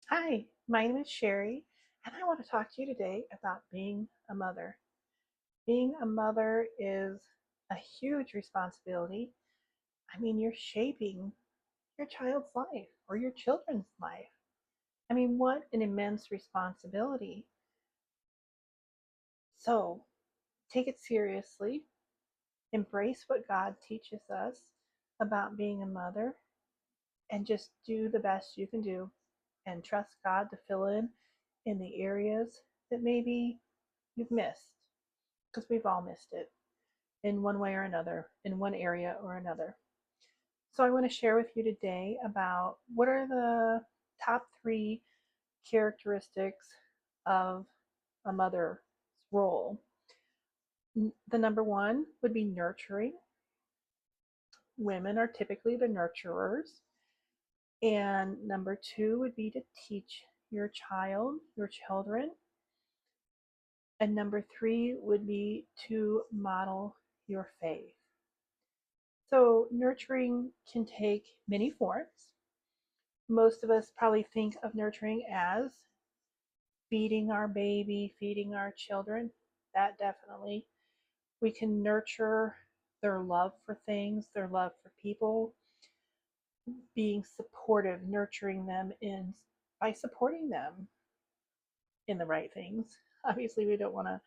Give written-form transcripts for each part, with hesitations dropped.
Hi, my name is Sherry, and I want to talk to you today about being a mother. Being a mother is a huge responsibility. I mean, you're shaping your child's life or your children's life. I mean, what an immense responsibility. So take it seriously, embrace what God teaches us about being a mother, and just do the best you can do and trust God to fill in the areas that maybe you've missed, because we've all missed it in one way or another, in one area or another. So, I want to share with you today about what are the top three characteristics of a mother's role. The number one would be nurturing. Women are typically the nurturers. And number two would be to teach your child, your children. And number three would be to model your faith. So, nurturing can take many forms. Most of us probably think of nurturing as feeding our baby, feeding our children. That definitely. We can nurture their love for things, their love for people, being supportive, nurturing them in by supporting them in the right things. Obviously, we don't want to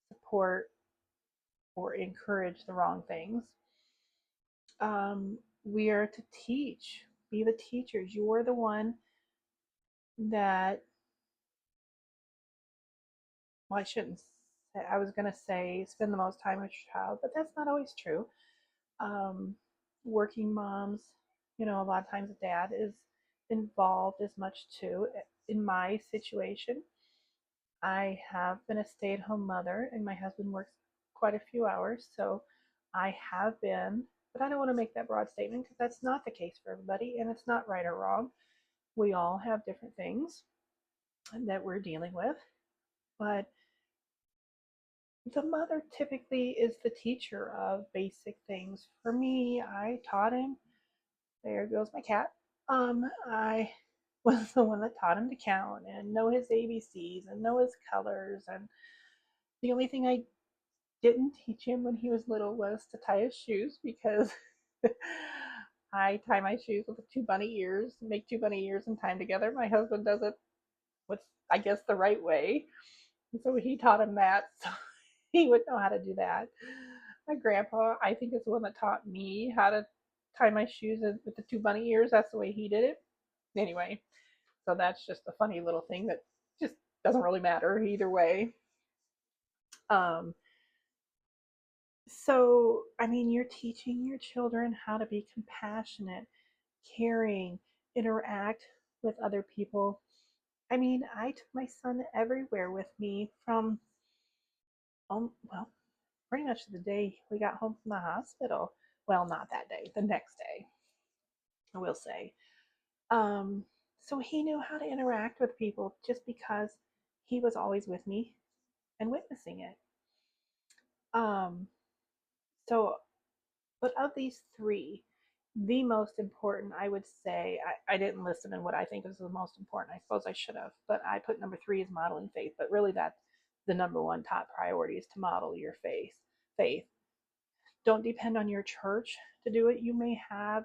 support or encourage the wrong things. We are to teach, be the teachers. You're the one that, well, I shouldn't say, I was going to say spend the most time with your child, but that's not always true. Um, Working moms, a lot of times dad is involved as much too. In my situation, I have been a stay at home mother, and my husband works quite a few hours, so I have been, but I don't want to make that broad statement because that's not the case for everybody, and it's not right or wrong. We all have different things that we're dealing with, but the mother typically is the teacher of basic things. For me, I taught him, there goes my cat. I was the one that taught him to count and know his ABCs and know his colors. And the only thing I didn't teach him when he was little was to tie his shoes, because I tie my shoes with two bunny ears, make two bunny ears and tie them together. My husband does it with, I guess, the right way. And so he taught him that. So he would know how to do that. My grandpa, I think, is the one that taught me how to tie my shoes with the two bunny ears. That's the way he did it. Anyway, so that's just a funny little thing that just doesn't really matter either way. Um, so, I mean, you're teaching your children how to be compassionate, caring, interact with other people. I mean, I took my son everywhere with me from, well, pretty much the day we got home from the hospital. Well, not that day, the next day, I will say. Um, so he knew how to interact with people just because he was always with me and witnessing it. Um, so, but of these three, the most important, I would say, I didn't list them in what I think is the most important. I suppose I should have, but I put number three as modeling faith. But really, that's the number one top priority, is to model your faith. Faith. Don't depend on your church to do it. You may have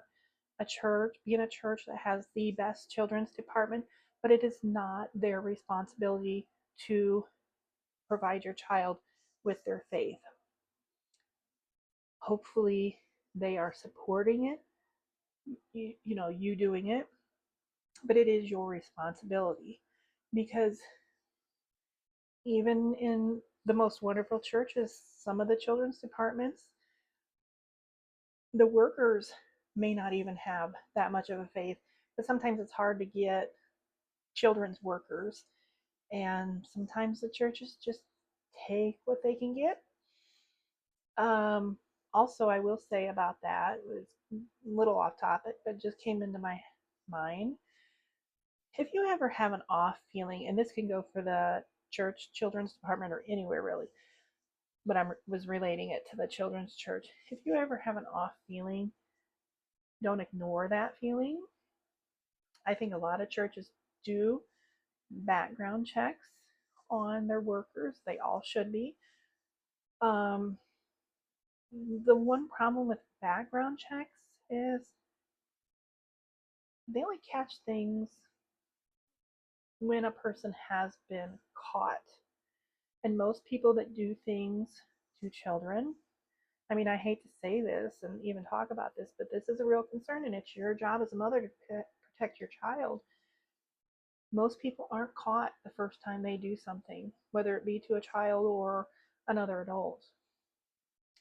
a church, be in a church that has the best children's department, but it is not their responsibility to provide your child with their faith. Hopefully, they are supporting it, you doing it, but it is your responsibility, because even in the most wonderful churches, some of the children's departments, the workers may not even have that much of a faith, but sometimes it's hard to get children's workers, and sometimes the churches just take what they can get. Um, Also, I will say about that, it was a little off topic, but just came into my mind. If you ever have an off feeling, and this can go for the church, children's department, or anywhere really, but I was relating it to the children's church. If you ever have an off feeling, don't ignore that feeling. I think a lot of churches do background checks on their workers. They all should be. Um, the one problem with background checks is they only catch things when a person has been caught. And most people that do things to children, I mean, I hate to say this and even talk about this, but this is a real concern, and it's your job as a mother to protect your child. Most people aren't caught the first time they do something, whether it be to a child or another adult.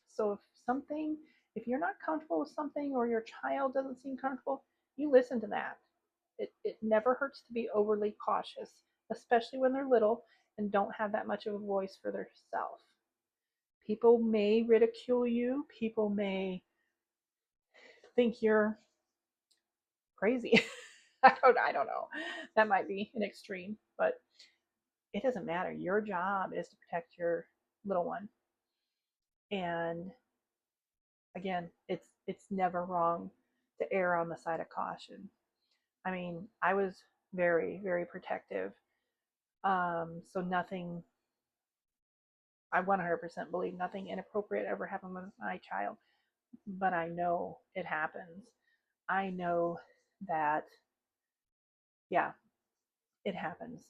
So if you're not comfortable with something or your child doesn't seem comfortable, you listen to that. It never hurts to be overly cautious, especially when they're little and don't have that much of a voice for themselves. People may ridicule you. People may think you're crazy. I don't know. That might be an extreme, but it doesn't matter. Your job is to protect your little one. And again, it's never wrong to err on the side of caution. I mean, I was very, very protective. So nothing, I 100% believe nothing inappropriate ever happened with my child, but I know it happens. I know that, yeah, it happens.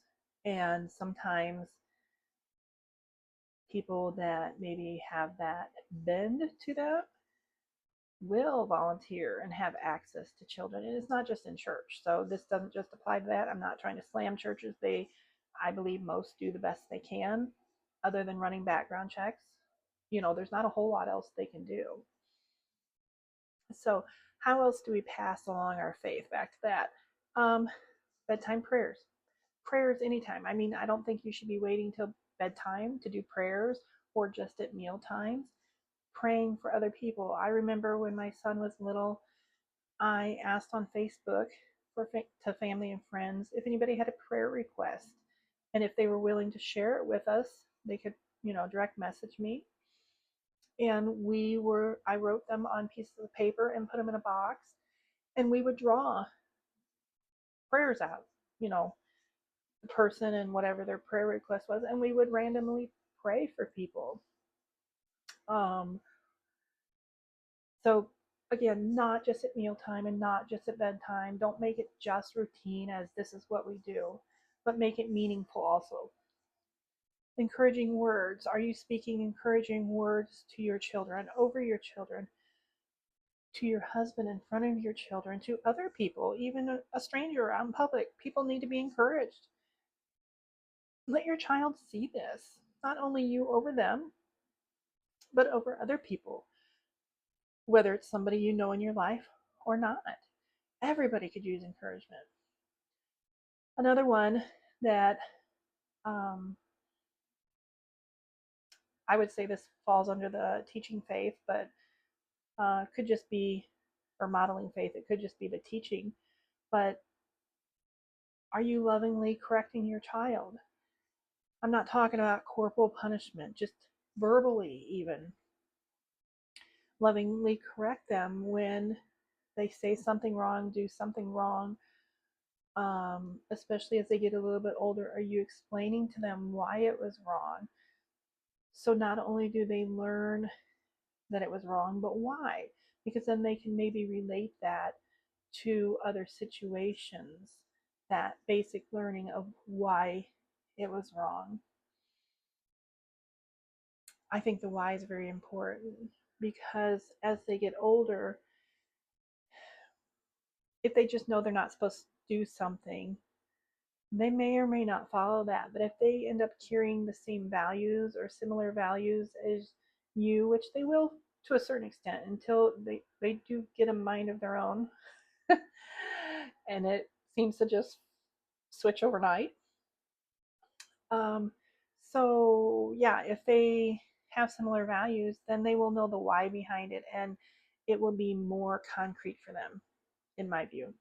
And sometimes people that maybe have that bend to them will volunteer and have access to children. And it's not just in church. So this doesn't just apply to that. I'm not trying to slam churches. I believe most do the best they can, other than running background checks. There's not a whole lot else they can do. So how else do we pass along our faith? Back to that. Bedtime prayers. Prayers anytime. I mean, I don't think you should be waiting till bedtime to do prayers or just at meal times. Praying for other people. I remember when my son was little, I asked on Facebook to family and friends if anybody had a prayer request, and if they were willing to share it with us, they could, direct message me. And I wrote them on pieces of paper and put them in a box, and we would draw prayers out, the person and whatever their prayer request was, and we would randomly pray for people. Um, So again, not just at mealtime and not just at bedtime. Don't make it just routine as this is what we do, but make it meaningful also. Encouraging words. Are you speaking encouraging words to your children, over your children, to your husband, in front of your children, to other people, even a stranger out in public? People need to be encouraged. Let your child see this, not only you over them, but over other people, whether it's somebody you know in your life or not. Everybody could use encouragement. Another one that um, I would say this falls under the teaching faith, but could just be, or modeling faith, it could just be the teaching. But are you lovingly correcting your child? I'm not talking about corporal punishment, just verbally, even. Lovingly correct them when they say something wrong, do something wrong, especially as they get a little bit older. Are you explaining to them why it was wrong? So not only do they learn that it was wrong, but why? Because then they can maybe relate that to other situations, that basic learning of why it was wrong. I think the why is very important because as they get older, if they just know they're not supposed to do something, they may or may not follow that. But if they end up carrying the same values or similar values as you, which they will to a certain extent until they do get a mind of their own, and it seems to just switch overnight. Um, so, yeah, if they have similar values, then they will know the why behind it and it will be more concrete for them, in my view.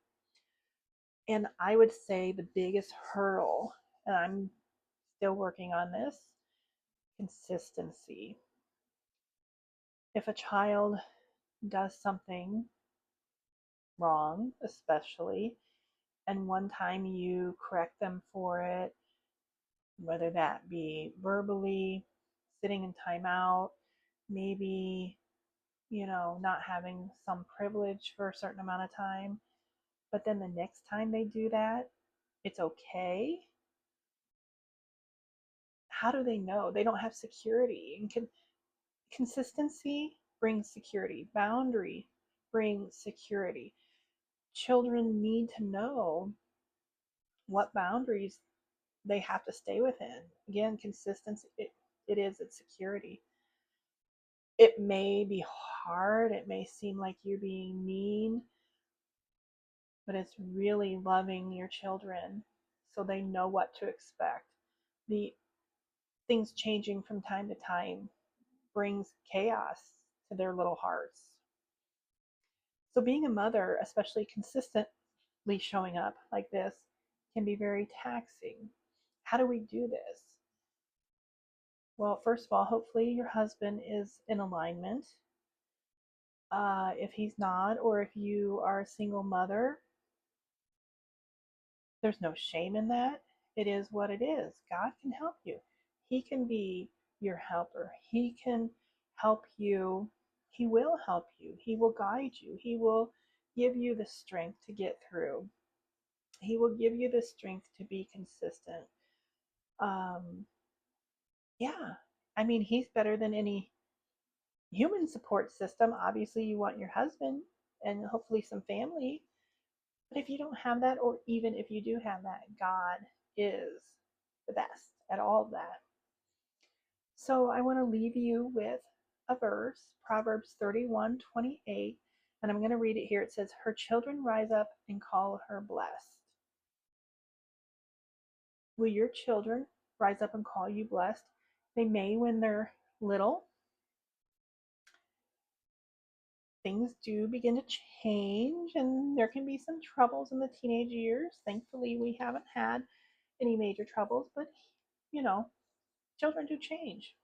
And I would say the biggest hurdle, and I'm still working on this, consistency. If a child does something wrong, especially, and one time you correct them for it, whether that be verbally, sitting in timeout, maybe, not having some privilege for a certain amount of time. But then the next time they do that, it's okay. How do they know? They don't have security. And consistency brings security, boundary brings security. Children need to know what boundaries they have to stay within. Again, consistency, it's security. It may be hard, it may seem like you're being mean, but it's really loving your children so they know what to expect. The things changing from time to time brings chaos to their little hearts. So being a mother, especially consistently showing up like this, can be very taxing. How do we do this? Well, first of all, hopefully your husband is in alignment. If he's not, or if you are a single mother, there's no shame in that. It is what it is. God can help you. He can be your helper. He can help you. He will help you. He will guide you. He will give you the strength to get through. He will give you the strength to be consistent. Um, yeah, I mean, he's better than any human support system. Obviously, you want your husband and hopefully some family. But if you don't have that, or even if you do have that, God is the best at all of that. So I want to leave you with a verse, Proverbs 31:28, and I'm going to read it here. It says, "Her children rise up and call her blessed." Will your children rise up and call you blessed? They may when they're little. Things do begin to change, and there can be some troubles in the teenage years. Thankfully, we haven't had any major troubles, but you know, children do change.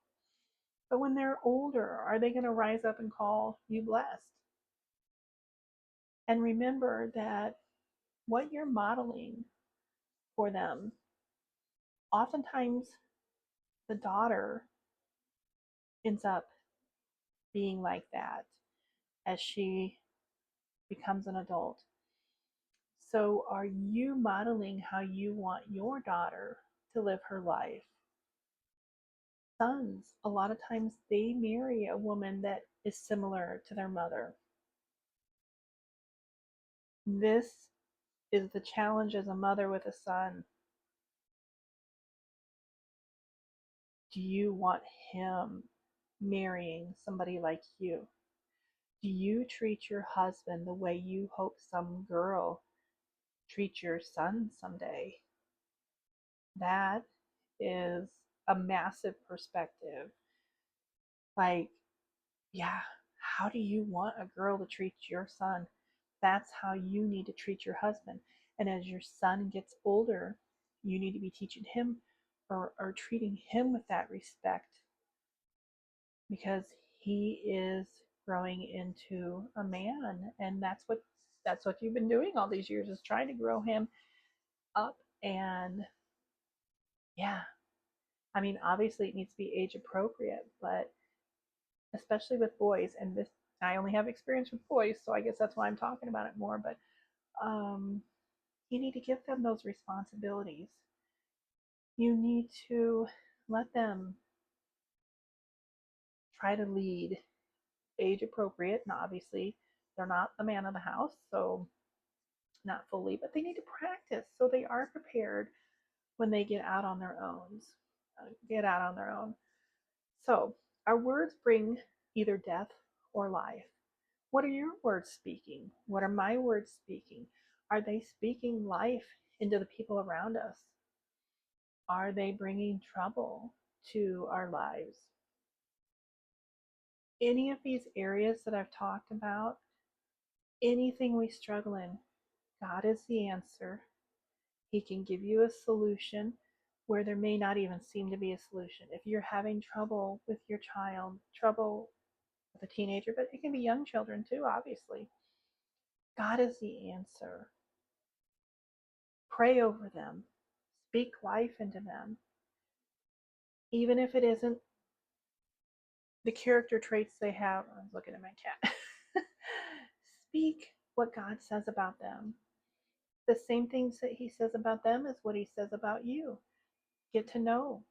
But when they're older, are they going to rise up and call you blessed? And remember that what you're modeling for them, oftentimes the daughter ends up being like that as she becomes an adult. So, are you modeling how you want your daughter to live her life? Sons, a lot of times they marry a woman that is similar to their mother. This is the challenge as a mother with a son. Do you want him marrying somebody like you? Do you treat your husband the way you hope some girl treats your son someday? That is a massive perspective. Like, yeah, how do you want a girl to treat your son? That's how you need to treat your husband. And as your son gets older, you need to be teaching him or treating him with that respect because he is growing into a man, and that's what you've been doing all these years, is trying to grow him up. And yeah, I mean, obviously it needs to be age appropriate, but especially with boys, and this, I only have experience with boys, so I guess that's why I'm talking about it more. But um you need to give them those responsibilities. You need to let them try to lead age appropriate. And obviously, they're not the man of the house, so not fully, but they need to practice so they are prepared when they get out on their own. So, our words bring either death or life. What are your words speaking? What are my words speaking? Are they speaking life into the people around us? Are they bringing trouble to our lives? Any of these areas that I've talked about, anything we struggle in, God is the answer. He can give you a solution where there may not even seem to be a solution. If you're having trouble with your child, trouble with a teenager, but it can be young children too, obviously, God is the answer. Pray over them. Speak life into them. Even if it isn't the character traits they have. I was looking at my cat. Speak what God says about them. The same things that He says about them is what He says about you. Get to know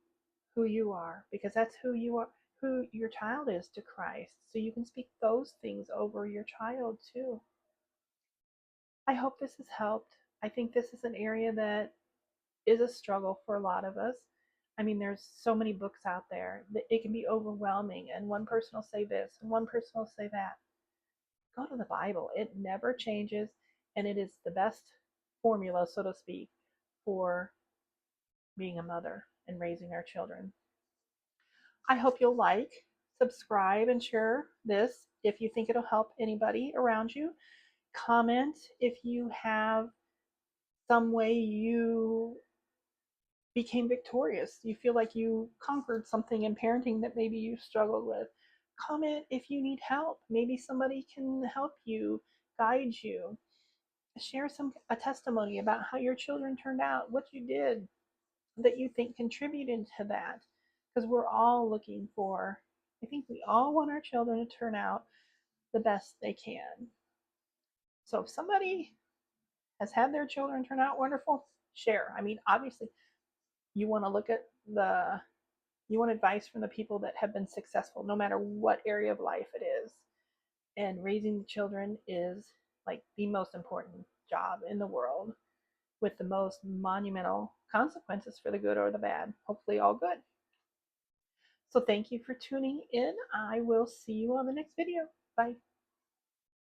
who you are, because that's who you are, who your child is to Christ. So you can speak those things over your child too. I hope this has helped. I think this is an area that is a struggle for a lot of us. I mean, there's so many books out there that it can be overwhelming, and one person will say this, and one person will say that. Go to the Bible. It never changes, and it is the best formula, so to speak, for being a mother and raising our children. I hope you'll like, subscribe, and share this if you think it'll help anybody around you. Comment if you have some way you became victorious. You feel like you conquered something in parenting that maybe you struggled with. Comment if you need help. Maybe somebody can help you, guide you. Share a testimony about how your children turned out, what you did that you think contributed to that. Because we're all looking for, I think we all want our children to turn out the best they can. So if somebody has had their children turn out wonderful, share. I mean, obviously, you want to look at you want advice from the people that have been successful, no matter what area of life it is. And raising children is like the most important job in the world, with the most monumental consequences for the good or the bad. Hopefully, all good. So, thank you for tuning in. I will see you on the next video. Bye.